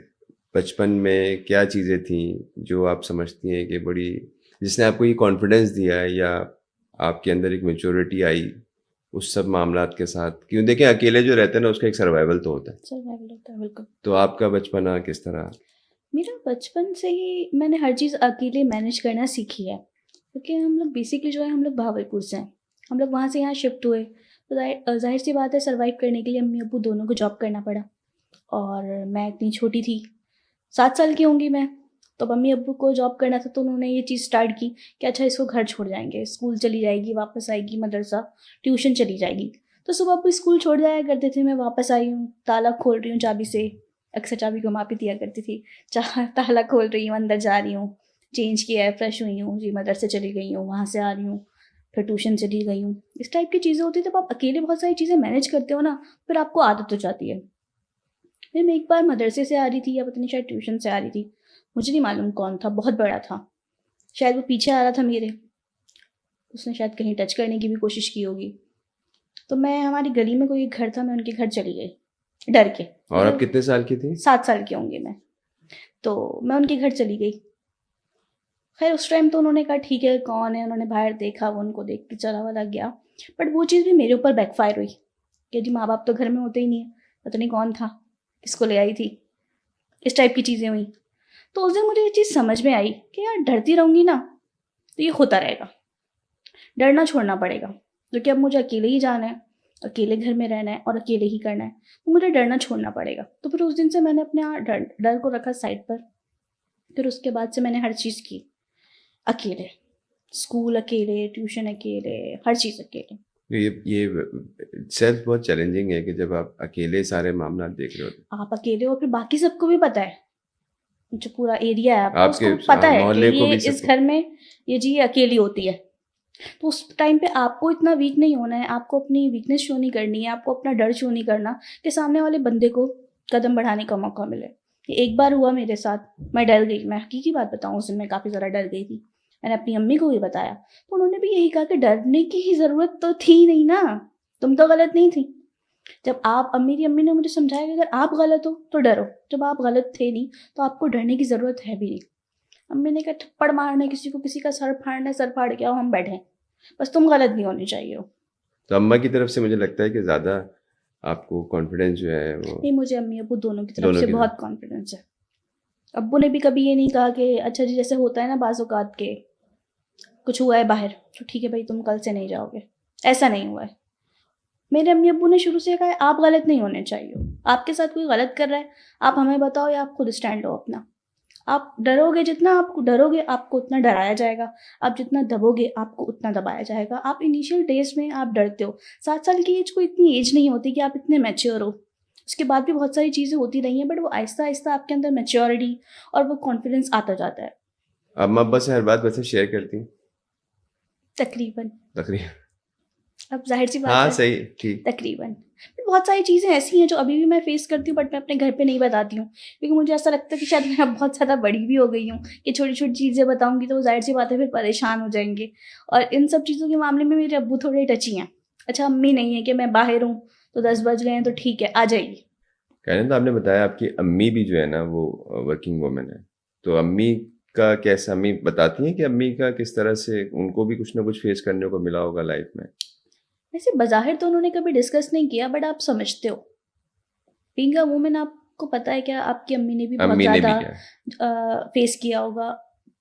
बचपन में क्या चीज़ें थी जो आप समझती हैं कि बड़ी, जिसने आपको ये कॉन्फिडेंस दिया है या आपके अंदर एक मैच्योरिटी आई उस सब मामलात के साथ? क्यों देखें, अकेले जो रहते हैं ना उसका एक सर्वाइवल तो होता है। सर्वाइवल होता है, बिल्कुल। तो आपका बचपना किस तरह? मेरा बचपन से ही मैंने हर चीज़ अकेले मैनेज करना सीखी है, क्योंकि हम लोग बेसिकली जो है हम लोग भागलपुर से हैं। हम लोग वहाँ से यहाँ शिफ्ट हुए, तो ज़ाहिर सी बात है सर्वाइव करने के लिए अम्मी अब्बू दोनों को जॉब करना पड़ा। और मैं इतनी छोटी थी, 7 साल की होंगी मैं, तो मम्मी अब्बू को जॉब करना था, तो उन्होंने ये चीज़ स्टार्ट की कि अच्छा इसको घर छोड़ जाएंगे, स्कूल चली जाएगी, वापस आएगी, मदरसा ट्यूशन चली जाएगी। तो सुबह अब्बू स्कूल छोड़ जाया करते थे, मैं वापस आई हूँ, ताला खोल रही हूँ चाबी से, अक्सर चाबी घुमा भी दिया करती थी, ताला खोल रही हूँ, अंदर जा रही हूँ, चेंज किया है, फ्रेश हुई हूँ जी, मदरसे चली गई हूँ, वहाँ से आ रही हूँ, फिर ट्यूशन चली गई हूँ। इस टाइप की चीज़ें होती हैं। जब आप अकेले बहुत सारी चीज़ें मैनेज करते हो ना, फिर आपको आदत हो जाती है। फिर मैं एक बार मदरसे से आ रही थी या पता नहीं शायद ट्यूशन से आ रही थी, मुझे नहीं मालूम कौन था, बहुत बड़ा था, शायद वो पीछे आ रहा था मेरे, उसने शायद कहीं टच करने की भी कोशिश की होगी। तो मैं, हमारी गली में कोई एक घर था, मैं उनके घर चली गई डर के। और आप मतलब कितने साल की थी? 7 साल की होंगी मैं। तो मैं उनके घर चली गई। खैर उस टाइम तो उन्होंने कहा ठीक है कौन है, उन्होंने बाहर देखा, वो उनको देख के चला वाला गया। बट वो चीज़ भी मेरे ऊपर बैकफायर हुई कि जी माँ बाप तो घर में होते ही नहीं है, पता नहीं कौन था, किसको ले आई थी, इस टाइप की चीज़ें हुई। तो उस दिन मुझे ये चीज़ समझ में आई कि यार डरती रहूँगी ना तो ये होता रहेगा, डरना छोड़ना पड़ेगा, क्योंकि अब मुझे अकेले ही जाना है, अकेले घर में रहना है और अकेले ही करना है, तो मुझे डरना छोड़ना पड़ेगा। तो फिर उस दिन से मैंने अपने डर डर को रखा साइड पर। फिर उसके बाद से मैंने हर चीज़ की अकेले, स्कूल अकेले, ट्यूशन अकेले, हर चीज़ अकेले। ये सेल्फ बहुत चैलेंजिंग है कि जब आप अकेले सारे मामला देख रहे होते आप अकेले हो, फिर बाकी सबको भी पता है, जो पूरा एरिया है आपका आपके उसको पता है कि मोहल्ले को ये भी इस सबको। घर में ये जी ये अकेली होती है। तो उस टाइम पे आपको इतना वीक नहीं होना है, आपको अपनी वीकनेस शो नहीं करनी है, आपको अपना डर शो नहीं करना कि सामने वाले बंदे को कदम बढ़ाने का मौका मिले। ये एक बार हुआ मेरे साथ, मैं डर गई, मैं हकीकी बात बताऊँ उस दिन मैं काफ़ी ज़्यादा डर गई थी। मैंने अपनी अम्मी को भी बताया, तो उन्होंने भी यही कहा कि डरने की ही ज़रूरत तो थी नहीं ना, तुम तो गलत नहीं थी। जब आप मेरी अम्मी ने मुझे समझाया कि अगर आप गलत हो तो डरो, जब आप गलत थे नहीं तो आपको डरने की ज़रूरत है भी नहीं। अम्मी ने कहा थप्पड़ मारना है किसी को, किसी का सर फाड़ना है, सर फाड़ के आओ, हम बैठे हैं, बस तुम गलत नहीं होनी चाहिए हो। तो अम्मा की तरफ से मुझे लगता है कि ज़्यादा आपको कॉन्फिडेंस जो है वो नहीं, मुझे अम्मी अब्बू दोनों की तरफ दोनों से की बहुत तरफ। कॉन्फिडेंस है। अब्बू ने भी कभी ये नहीं कहा कि अच्छा जी जैसे होता है ना बाज़ औक़ात के, कुछ हुआ है बाहर तो ठीक है भाई तुम कल से नहीं जाओगे, ऐसा नहीं हुआ है। मेरे अम्मी अब्बू ने शुरू से कहा है आप गलत नहीं होने चाहिए हो, आपके साथ कोई गलत कर रहा है आप हमें बताओ या आप खुद स्टैंड लो अपना। आप डरोगे जितना, आप डरोगे आपको उतना डराया जाएगा, आप जितना दबोगे आपको उतना दबाया जाएगा। आप इनिशियल डेज़ में आप डरते हो, 7 साल की एज कोई इतनी एज नहीं होती कि आप इतने मैच्योर हो। उसके बाद भी बहुत सारी चीज़ें होती रही हैं, बट वो आहिस्ता-आहिस्ता आपके अंदर मैच्योरिटी और वो कॉन्फिडेंस आता जाता है। अम्मा अब्बा से हर बात वैसे शेयर करती हैं? तकरीबन, तकरीबन। अब ज़ाहिर-सी बात हाँ, है, सही, ठीक। तकरीबन। फिर बहुत सारी चीज़ें ऐसी हैं जो अभी भी मैं फ़ेस करती हूँ, बट मैं अपने घर पे नहीं बताती हूँ, क्योंकि मुझे ऐसा लगता है कि शायद मैं अब बहुत ज़्यादा बड़ी भी हो गई हूँ कि छोटी-छोटी चीज़ें बताऊँगी तो वो ज़ाहिर-सी बात है फिर परेशान हो जाएँगे। और इन सब चीज़ों के मामले में मेरे अब्बू थोड़े टची हैं। अच्छा, अम्मी नहीं है कि मैं बाहर हूँ, तो 10 बज गए हैं तो ठीक है, आ जाइए। कहने तो आपने बताया आपकी अम्मी भी जो है ना वो वर्किंग वुमन है। तो अम्मी का कैसा, अम्मी बताती हैं कि अम्मी का किस तरह से उनको भी कुछ ना कुछ फेस करने को मिला होगा लाइफ में? वैसे बज़ाहिर तो उन्होंने कभी डिस्कस नहीं किया, बट आप समझते हो। बीइंग अ वुमन आपको पता है क्या, आपकी अम्मी ने भी बहुत अम्मी ने भी ज़्यादा क्या है? फ़ेस किया होगा।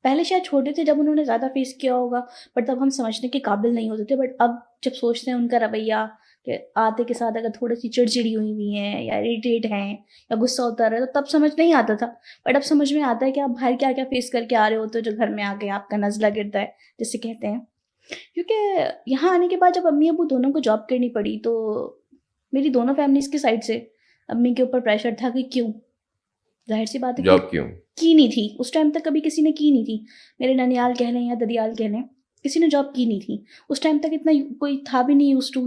पहले शायद छोटे थे जब उन्होंने ज़्यादा फ़ेस किया होगा, बट तब हम समझने के काबिल नहीं होते थे। बट अब जब सोचते हैं उनका रवैया कि आते के साथ अगर थोड़ी-सी चिड़चिड़ी हुई हुई हैं या इरिटेट हैं या गुस्सा उतर रहा है, तो तब समझ नहीं आता था। बट अब समझ में आता है कि आप बाहर क्या-क्या फ़ेस करके आ रहे होते हो जो घर में आके आपका नज़ला गिरता है, जिसे कहते हैं। क्योंकि यहाँ आने के बाद जब अम्मी अबू दोनों को जॉब करनी पड़ी तो मेरी दोनों फैमिलीज़ की साइड से अम्मी के ऊपर प्रेशर था कि क्यों, ज़ाहिर सी बात है कि जॉब क्यों? की नहीं थी उस टाइम तक, कभी किसी ने की नहीं थी। मेरे ननियाल कह लें या ददियाल कह लें, किसी ने जॉब की नहीं थी उस टाइम तक। इतना कोई था भी नहीं यूज़ टू।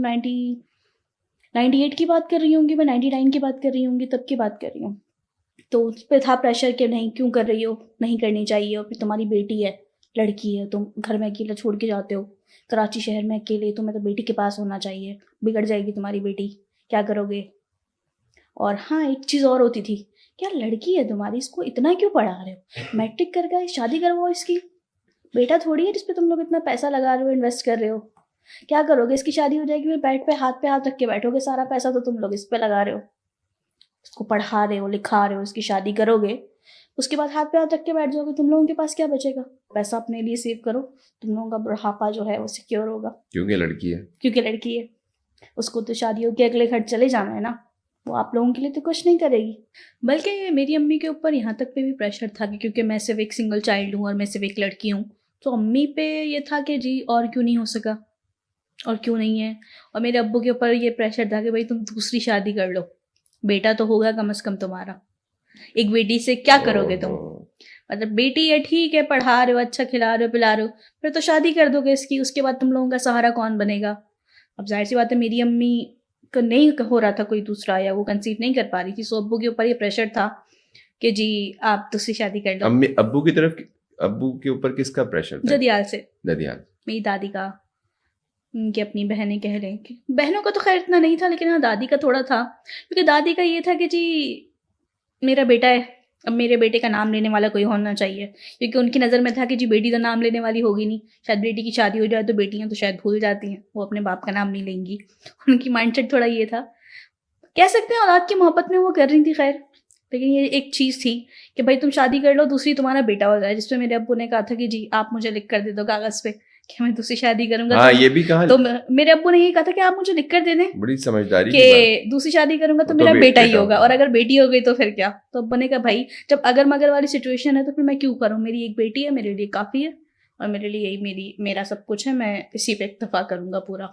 98 की बात कर रही होंगी मैं, 99 की बात कर रही होंगी, तब की बात कर रही हूँ। तो उस पर था प्रेशर कि नहीं क्यों कर रही हो, नहीं करनी चाहिए, और फिर तुम्हारी बेटी है, लड़की है, तुम घर में अकेला छोड़ के जाते हो कराची शहर में अकेले, तुम्हें तो बेटी के पास होना चाहिए, बिगड़ जाएगी तुम्हारी बेटी, क्या करोगे। और हाँ, एक चीज़ और होती थी, क्या लड़की है तुम्हारी, इसको इतना क्यों पढ़ा रहे हो, मैट्रिक कर गए शादी करवाओ इसकी, बेटा थोड़ी है जिस पे तुम लोग इतना पैसा लगा रहे हो, इन्वेस्ट कर रहे हो, क्या करोगे, इसकी शादी हो जाएगी, फिर बेड पे हाथ रख के बैठोगे, सारा पैसा तो तुम लोग इस पे लगा रहे हो, इसको पढ़ा रहे हो, लिखा रहे हो, इसकी शादी करोगे, उसके बाद हाथ पे हाथ रख के बैठ जाओगे, तुम लोगों के पास क्या बचेगा। पैसा अपने लिए सेव करो, तुम लोगों का बुढ़ापा जो है वो सिक्योर होगा। क्योंकि लड़की है। क्योंकि लड़की है, उसको तो शादी होकर अगले घर चले जाना है ना, वो आप लोगों के लिए तो कुछ नहीं करेगी। बल्कि मेरी अम्मी के ऊपर यहाँ तक पे भी प्रेशर था कि क्योंकि मैं सिर्फ एक सिंगल चाइल्ड हूँ और मैं सिर्फ एक लड़की हूँ, तो अम्मी पे ये था कि जी और क्यों नहीं हो सका, और क्यों नहीं है। और मेरे अब्बू के ऊपर ये प्रेशर था कि भाई तुम दूसरी शादी कर लो, बेटा तो होगा कम से कम तुम्हारा, एक बेटी से क्या करोगे तुम, मतलब बेटी है ठीक है, पढ़ा रहे हो, अच्छा खिला रहे हो, पिला रहे हो, फिर तो शादी कर दोगे इसकी, उसके बाद तुम लोगों का सहारा कौन बनेगा। अब जाहिर सी बात है मेरी अम्मी को नहीं हो रहा था कोई दूसरा, या वो कंसीव नहीं कर पा रही थी, सो अब्बू के ऊपर ये प्रेशर था कि जी आप दूसरी शादी कर लो। अम्मी अब्बू की तरफ, अब्बू के ऊपर किसका प्रेशर था? ददियाल से, ददियाल। मेरी दादी का, उनकी अपनी बहनें कह लें कि बहनों का तो खैर इतना नहीं था, लेकिन हाँ दादी का थोड़ा था, क्योंकि दादी का ये था कि जी मेरा बेटा है, अब मेरे बेटे का नाम लेने वाला कोई होना चाहिए, क्योंकि उनकी नज़र में था कि जी बेटी तो नाम लेने वाली होगी नहीं, शायद बेटी की शादी हो जाए तो बेटियां तो शायद भूल जाती हैं, वो अपने बाप का नाम नहीं लेंगी। उनकी माइंडसेट थोड़ा ये था, कह सकते हैं औलाद की मोहब्बत में वो कर रही थी खैर, लेकिन ये एक चीज़ थी कि भाई तुम शादी कर लो, दूसरी तुम्हारा बेटा हो जाए, जिसपे मेरे अब्बू ने कहा था कि जी आप मुझे लिख कर दे दो कागज़ पे कि मैं दूसरी शादी करूंगा। हाँ, ये भी कहा। तो मेरे अब्बू ने ये कहा था कि आप मुझे लिख कर दे दें, बड़ी समझदारी की कि दूसरी शादी करूंगा तो मेरा बेटा ही होगा, और अगर बेटी हो गई तो फिर क्या। तो अब्बू ने कहा भाई जब अगर मगर वाली सिचुएशन है तो फिर मैं क्यों करूँ, मेरी एक बेटी है, मेरे लिए काफ़ी है, और मेरे लिए यही मेरा सब कुछ है, मैं इसी पे इक्तफा करूंगा पूरा।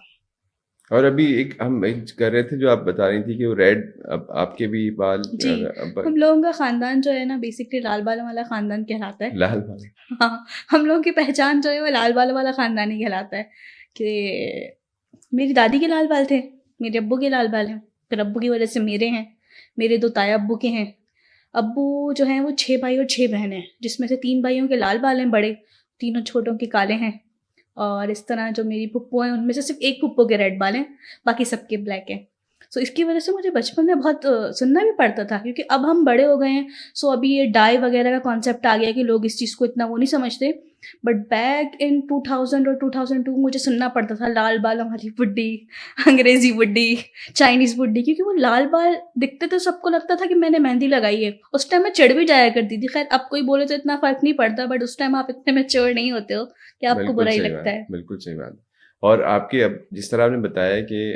और अभी एक हम कर रहे थे जो आप बता रही थी कि वो रेड, अब आपके भी बाल जी, हम लोगों का ख़ानदान जो है ना बेसिकली लाल बालों वाला ख़ानदान कहलाता है। लाल बाल। हाँ, हम लोगों की पहचान जो है वो लाल बालों वाला ख़ानदान ही कहलाता है, कि मेरी दादी के लाल बाल थे, मेरे अब्बू के लाल बाल हैं, फिर अब्बू की वजह से मेरे हैं, मेरे 2 ताया अब्बू के हैं। अब्बू जो हैं वो 6 भाई और 6 बहन हैं, जिसमें से 3 भाइयों के लाल बाल हैं बड़े, तीनों छोटों के काले हैं। और इस तरह जो मेरी फुप्पो हैं उनमें से सिर्फ एक फुप्पो के रेड बाल हैं, बाकी सबके ब्लैक हैं। सो इसकी वजह से मुझे बचपन में बहुत सुनना भी पड़ता था, क्योंकि अब हम बड़े हो गए हैं, सो अभी ये डाई वगैरह का कॉन्सेप्ट आ गया कि लोग इस चीज़ को इतना वो नहीं समझते, बट बैक इन 2000 और 2002 मुझे सुनना पड़ता था लाल बाल हमारी बुड्ढी, अंग्रेज़ी बुड्ढी, चाइनीज़ बुड्ढी, क्योंकि वो लाल बाल दिखते तो सबको लगता था कि मैंने मेहंदी लगाई है। उस टाइम मैं चिढ़ भी जाया करती थी, खैर अब कोई बोले तो इतना फ़र्क नहीं पड़ता, बट उस टाइम आप इतने मैच्योर नहीं होते हो कि आपको बिल्कुल बुरा ही सही लगता बात, है। बिल्कुल सही बात। और आपके अब जिस तरह आपने बताया कि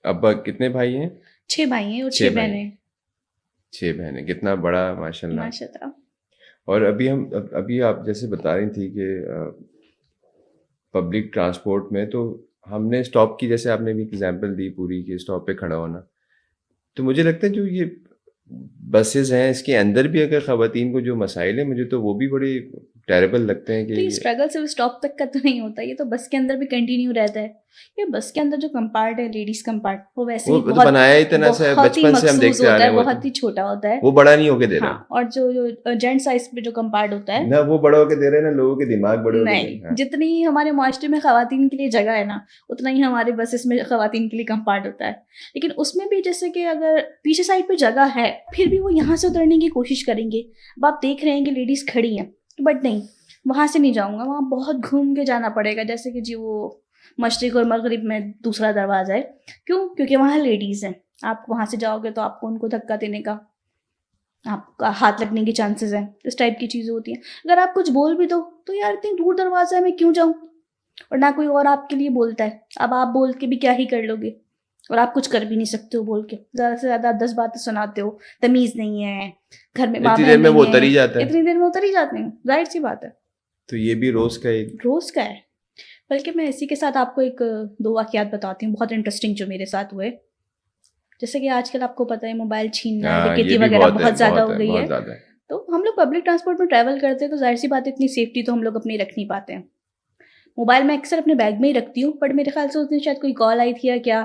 अब्बा कितने भाई हैं? 6 भाई हैं और 6 6 भाई, बहनें। 6 बहनें, कितना बड़ा माशाल्लाह। माशाल्लाह। और अभी आप जैसे बता रही थी कि पब्लिक ट्रांसपोर्ट में तो हमने स्टॉप की, जैसे आपने भी एग्जांपल दी पूरी कि स्टॉप पे खड़ा होना, तो मुझे लगता है जो ये बसेस हैं इसके अंदर भी अगर ख़वातीन को जो मसाइल हैं, मुझे तो वो भी बड़े टेरेबल लगते हैं कि तो ये स्ट्रगल सिर्फ स्टॉप तक का तो नहीं होता, ये तो बस के अंदर भी कंटिन्यू रहता है। ये बस के अंदर जो कंपार्ट है, लेडीज कंपार्ट, वो वैसे वो ही तो बहुत बनाया ही इतना सा है, बहुत ही बचपन से हम मखसूस देखते आ होता रहे है, हैं, बहुत ही छोटा होता है। वो बड़ा नहीं होके दे रहा हाँ, और जो जेंट साइज पे जो कंपार्ट होता है ना, वो बड़ा होके दे रहे हैं ना, लोगों के दिमाग बड़े होके दे रहे नहीं, हैं। हाँ। जितनी हमारे माशरे में खवातीन के लिए जगह है ना, उतना ही हमारे बसेस में खवातीन के लिए कंपार्ट होता है। लेकिन उसमें भी जैसे कि अगर पीछे साइड पे जगह है, फिर भी वो यहाँ से उतरने की कोशिश करेंगे। अब आप देख रहे हैं कि लेडीज़ खड़ी हैं, बट नहीं, वहाँ से नहीं जाऊँगा, वहाँ बहुत घूम के जाना पड़ेगा, जैसे कि जी वो मशरिक़ और मगरिब में दूसरा दरवाज़ा है। क्यों? क्योंकि वहाँ लेडीज़ हैं, आप वहाँ से जाओगे तो आपको उनको धक्का देने का, आपका हाथ लगने के चांसेस हैं, इस टाइप की चीज़ें होती हैं। अगर आप कुछ बोल भी दो तो यार इतनी दूर दरवाज़ा है, मैं क्यों जाऊँ, और ना कोई और आपके लिए बोलता है। अब आप बोल के भी क्या ही कर लोगे, और आप कुछ कर भी नहीं सकते हो बोल के, ज़्यादा से ज़्यादा 10 बातें सुनाते हो, तमीज़ नहीं है, घर में माँ इतनी देर बहन में वो नहीं उतर ही है, जाता है, इतनी देर में उतर ही जाते हैं, जाहिर सी बात है। तो ये भी रोज़ का एक रोज़ का है। बल्कि मैं इसी के साथ आपको एक 2 वाक़यात बताती हूँ, बहुत इंटरेस्टिंग जो मेरे साथ हुए। जैसे कि आजकल आपको पता है मोबाइल छीनना, हाँ, ये डकैती भी वग़ैरह बहुत ज़्यादा हो गई बहुत है। ज़्यादा है। तो हम लोग पब्लिक ट्रांसपोर्ट में ट्रैवल करते हैं तो ज़ाहिर-सी बात है इतनी सेफ्टी तो हम लोग अपनी रख नहीं पाते हैं। मोबाइल मैं अक्सर अपने बैग में ही रखती हूँ, बट मेरे ख़्याल से उस दिन शायद कोई कॉल आई थी या क्या,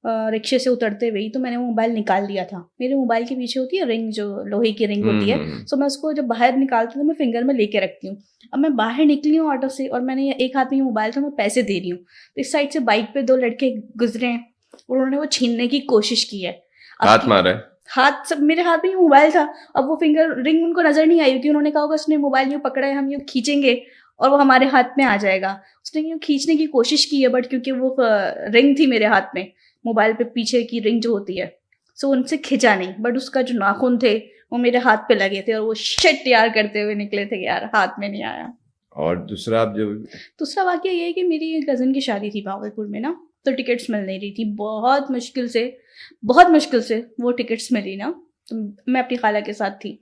रिक्शे से उतरते हुए ही तो मैंने वो मोबाइल निकाल लिया था। मेरे मोबाइल के पीछे होती है रिंग, जो लोहे की रिंग हुँ, होती है, हुँ, हुँ। सो मैं उसको जब बाहर निकालती हूँ तो मैं फिंगर में लेके रखती हूँ। अब मैं बाहर निकली हूँ ऑटो से और मैंने एक हाथ में ये मोबाइल था, मैं पैसे दे रही हूँ। तो इस साइड से बाइक पे 2 लड़के गुज़रे हैं और उन्होंने वो छीनने की कोशिश की है। अब हाथ कि मारा है? हाथ सब मेरे हाथ में ही मोबाइल था। अब वो फिंगर रिंग उनको नज़र नहीं आई क्योंकि उन्होंने कहा होगा उसने मोबाइल यूँ पकड़ा है, हम यूँ खींचेंगे और वो हमारे हाथ में आ जाएगा। उसने यूँ खींचने की कोशिश की है, बट क्योंकि वो रिंग थी मेरे हाथ में, मोबाइल पे पीछे की रिंग जो होती है, सो उनसे खिंचा नहीं, बट उसका जो नाखून थे वो मेरे हाथ पे लगे थे और वो शिट यार करते हुए निकले थे कि यार हाथ में नहीं आया। और दूसरा आप जो दूसरा वाक़या ये है कि मेरी कज़िन की शादी थी भागलपुर में ना, तो टिकट्स मिल नहीं रही थी। बहुत मुश्किल से वो टिकट्स मिली ना, तो मैं अपनी खाला के साथ थी।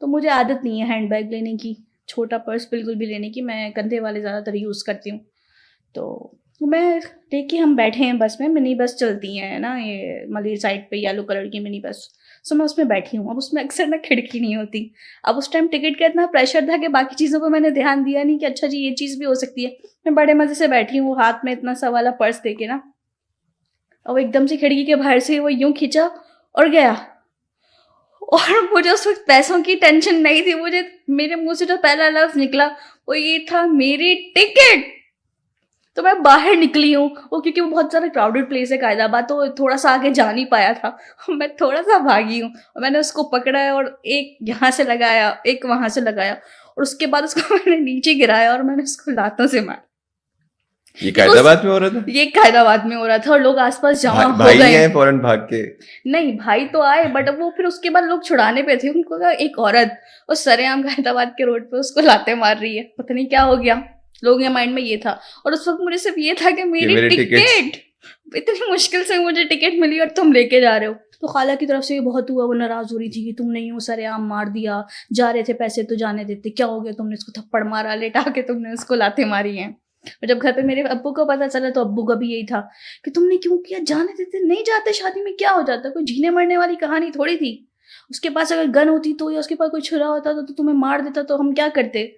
तो मुझे आदत नहीं है हैंडबैग लेने की, छोटा पर्स बिल्कुल भी लेने की, मैं कंधे वाले ज़्यादातर यूज़ करती हूँ। तो मैं लेके हम बैठे हैं बस में, मिनी बस चलती हैं ना ये मलिर साइड पे, येलो कलर की मिनी बस। सो मैं उसमें बैठी हूँ, अब उसमें अक्सर ना खिड़की नहीं होती। अब उस टाइम टिकट का इतना प्रेशर था कि बाकी चीज़ों पे मैंने ध्यान दिया नहीं कि अच्छा जी ये चीज़ भी हो सकती है। मैं बड़े मज़े से बैठी हूँ, हाथ में इतना सा वाला पर्स लेके ना, और वो एकदम से खिड़की के बाहर से वो यूँ खींचा और गया। और मुझे उस वक़्त पैसों की टेंशन नहीं थी, मुझे मेरे मुँह से जो पहला लफ्ज़ निकला वो ये था, मेरी टिकट! तो मैं बाहर निकली हूँ, वो क्योंकि वो बहुत ज़्यादा क्राउडेड प्लेस है कायदाबाद, तो थोड़ा-सा आगे जा नहीं पाया था। मैं थोड़ा-सा भागी हूँ और मैंने उसको पकड़ा है और एक यहाँ से लगाया, एक वहाँ से लगाया और उसके बाद उसको मैंने नीचे गिराया और मैंने उसको लातों से मारा। ये क्योंकि उस कायदाबाद में हो रहा था? ये कायदाबाद में हो रहा था और लोग आस-पास जमा हो भाई गए नहीं आए हैं। फौरन भाग के? नहीं, भाई तो आए, बट वो फिर उसके बाद लोग छुड़ाने पे थे। उनको लगा एक औरत और सरेआम हैदराबाद के रोड पे उसको लाते मार रही है, पता नहीं क्या हो गया। लोगों के माइंड में ये था और उस वक़्त मुझे सिर्फ़ ये था कि कि मेरी मेरे टिकट्स। टिकट! इतनी मुश्किल से मुझे टिकट मिली और तुम लेके जा रहे हो। तो खाला की तरफ से ये बहुत हुआ, वो नाराज़ हो रही थी कि तुमने यूँ सरेआम मार दिया, जा रहे थे पैसे तो जाने देते, क्या हो गया तुमने इसको थप्पड़ मारा, लेटा के तुमने उसको लातें मारी हैं। और जब घर पे मेरे अब्बू को पता चला तो अब्बू का भी यही था कि तुमने क्यों किया, जाने देते, नहीं जाते, शादी में क्या हो जाता, कोई जीने मरने वाली कहानी थोड़ी थी। उसके पास अगर गन होती तो या उसके पास कोई छुरा होता तो तुम्हें मार देता तो हम क्या करते।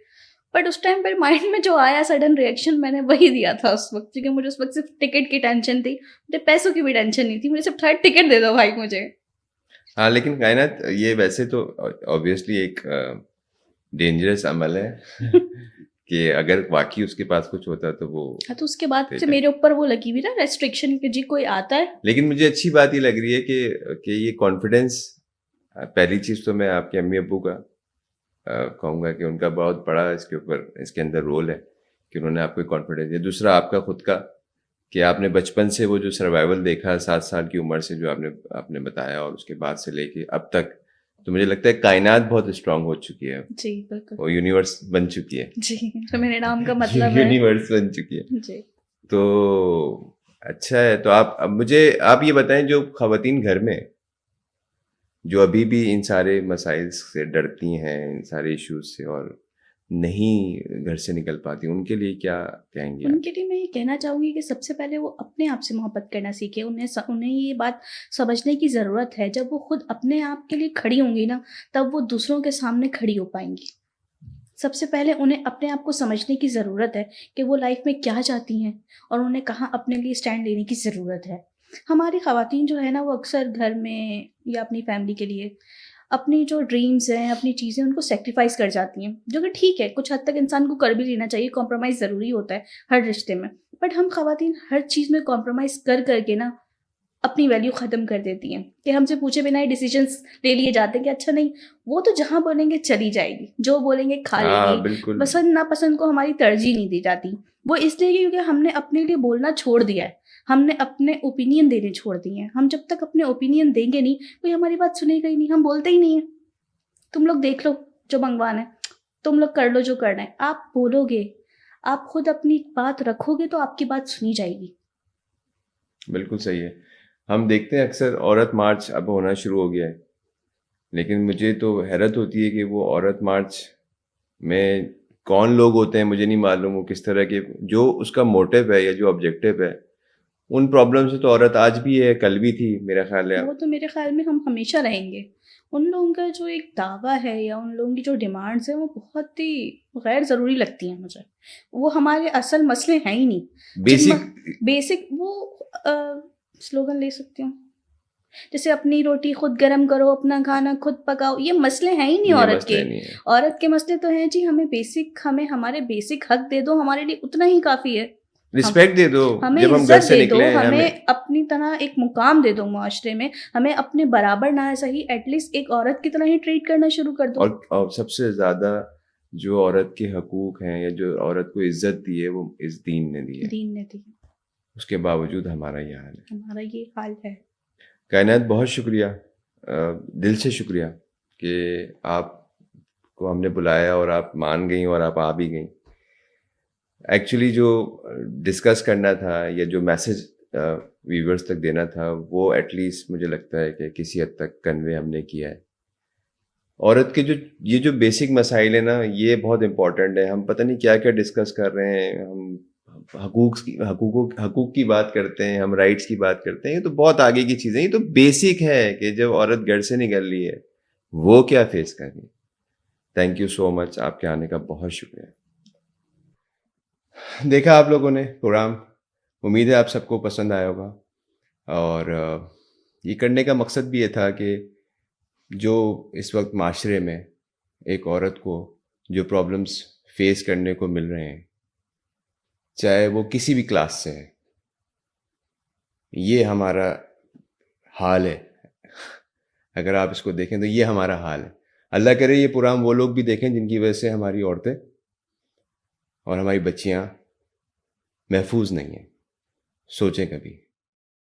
बट उस टाइम पर माइंड में जो आया सडन रिएक्शन, मैंने वही दिया था उस वक्त, क्योंकि मुझे उस वक्त सिर्फ टिकट की टेंशन थी, मुझे पैसों की भी टेंशन नहीं थी, मुझे सिर्फ था टिकट दे दो भाई मुझे। हाँ, लेकिन कायनात ये वैसे तो ऑब्वियसली एक डेंजरस अमल है कि अगर वाक़ई उसके पास कुछ होता तो वो हाँ, तो उसके बाद से ठीक है। मेरे ऊपर वो लगी हुई ना रेस्ट्रिक्शन कि जी कोई आता है। लेकिन मुझे अच्छी बात ये लग रही है कि ये कॉन्फिडेंस, पहली चीज़ तो मैं आपके अम्मी-अब्बू का कहूँगा कि उनका बहुत बड़ा इसके ऊपर, इसके अंदर रोल है कि उन्होंने आपको कॉन्फिडेंस दिया। दूसरा आपका खुद का कि आपने बचपन से वो जो सर्वाइवल देखा 7 साल की उम्र से, जो आपने आपने बताया, और उसके बाद से लेके अब तक, तो मुझे लगता है कायनात बहुत स्ट्रांग हो चुकी है। जी, बिल्कुल। वो यूनिवर्स बन चुकी है। जी, जो मेरे नाम का मतलब है। यूनिवर्स बन चुकी है। जी। तो अच्छा है। तो आप अब मुझे आप ये बताएं, जो ख़वातीन घर में जो अभी भी इन सारे मसाइल से डरती हैं, इन सारे इश्यूज से, और नहीं घर से निकल पाती, उनके लिए क्या कहेंगे आप? उनके लिए मैं ये कहना चाहूँगी कि सबसे पहले वो अपने आप से मोहब्बत करना सीखें। उन्हें ये बात समझने की ज़रूरत है, जब वो खुद अपने आप के लिए खड़ी होंगी ना, तब वो दूसरों के सामने खड़ी हो पाएँगी। सबसे पहले उन्हें अपने आप को समझने की ज़रूरत है कि वो लाइफ में क्या चाहती हैं और उन्हें कहाँ अपने लिए स्टैंड लेने की ज़रूरत है। हमारी ख़वातीन जो है ना, वो अक्सर घर में या अपनी फैमिली के लिए अपनी जो ड्रीम्स हैं, अपनी चीज़ें, उनको सैक्रिफ़ाइस कर जाती हैं, जो कि ठीक है, कुछ हद तक इंसान को कर भी लेना चाहिए, कॉम्प्रोमाइज़ ज़रूरी होता है हर रिश्ते में। बट हम ख़वातीन हर चीज़ में कॉम्प्रोमाइज़ कर के ना अपनी वैल्यू ख़त्म कर देती हैं कि हमसे पूछे बिना ही डिसीजंस ले लिए जाते हैं कि अच्छा नहीं, वो तो जहाँ बोलेंगे चली जाएगी, जो बोलेंगे खा हाँ, लेगी, बिल्कुल। पसंद नापसंद को हमारी तरजीह नहीं दी जाती। वो इसलिए क्योंकि हमने अपने लिए बोलना छोड़ दिया है, हमने अपने ओपिनियन देने छोड़ दिए हैं। हम जब तक अपने ओपिनियन देंगे नहीं, कोई हमारी बात सुनेगा ही नहीं, हम बोलते ही नहीं हैं। तुम लोग देख लो जो मंगवाना है, तुम लोग कर लो जो करना है। आप बोलोगे, आप खुद अपनी बात रखोगे तो आपकी बात सुनी जाएगी। बिल्कुल सही है। हम देखते हैं अक्सर औरत मार्च अब होना शुरू हो गया है, लेकिन मुझे तो हैरत होती है कि वो औरत मार्च में कौन लोग होते हैं मुझे नहीं मालूम, वो किस तरह के, जो उसका मोटिव है या जो ऑब्जेक्टिव है, उन प्रॉब्लम से तो औरत आज भी है, कल भी थी, मेरा ख्याल है। वो तो मेरे ख्याल में हम हमेशा रहेंगे। उन लोगों का जो एक दावा है या उन लोगों की जो डिमांड्स हैं वो बहुत ही गैर ज़रूरी लगती हैं मुझे। वो हमारे असल मसले हैं ही नहीं। बेसिक बेसिक वो स्लोगन ले सकती हूँ, जैसे अपनी रोटी खुद गरम करो, अपना खाना खुद पकाओ, ये मसले हैं ही नहीं ये औरत मसला के। नहीं है। औरत के मसले तो हैं जी, हमें हमारे बेसिक हक दे दो, हमारे लिए उतना ही काफ़ी है। हम रिस्पेक्ट दे दो, हमें जब हम घर इज्जत से दे दो, निकले हैं हमें हमें। अपनी तरह एक मुकाम दे दो मुआशरे में, हमें अपने बराबर ना सही एटलीस्ट एक औरत की तरह ही ट्रीट करना शुरू कर दो। और सबसे ज़्यादा जो औरत के हकूक़ हैं या जो औरत को इज़्ज़त दी है वो इस दीन ने दी है। दीन ने दी, उसके बावजूद हमारा ये हाल है। हमारा ये हाल है। कायनात बहुत शुक्रिया, दिल से शुक्रिया कि आपको हमने बुलाया और आप मान गई और आप आ भी गई। एक्चुअली जो डिस्कस करना था या जो मैसेज व्यूवर्स तक देना था वो एटलीस्ट मुझे लगता है कि किसी हद तक कन्वे हमने किया है। औरत के जो ये जो बेसिक मसाइल है ना, ये बहुत इम्पोर्टेंट है। हम पता नहीं क्या-क्या डिस्कस कर रहे हैं, हम हकूक़ की बात करते हैं, हम राइट्स की बात करते हैं, ये तो बहुत आगे की चीज़ें हैं। ये तो बेसिक है कि जब औरत घर से निकल रही है, वो क्या फेस कर रही है। थैंक यू सो मच, आपके आने का बहुत शुक्रिया। देखा आप लोगों ने प्रोग्राम, उम्मीद है आप सबको पसंद आया होगा। और ये करने का मकसद भी ये था कि जो इस वक्त माशरे में एक औरत को जो प्रॉब्लम्स फेस करने को मिल रहे हैं, चाहे वो किसी भी क्लास से है, ये हमारा हाल है। अगर आप इसको देखें तो ये हमारा हाल है। अल्लाह करे ये प्रोग्राम वो लोग भी देखें जिनकी वजह से हमारी औरतें और हमारी बच्चियां महफूज नहीं हैं। सोचें कभी।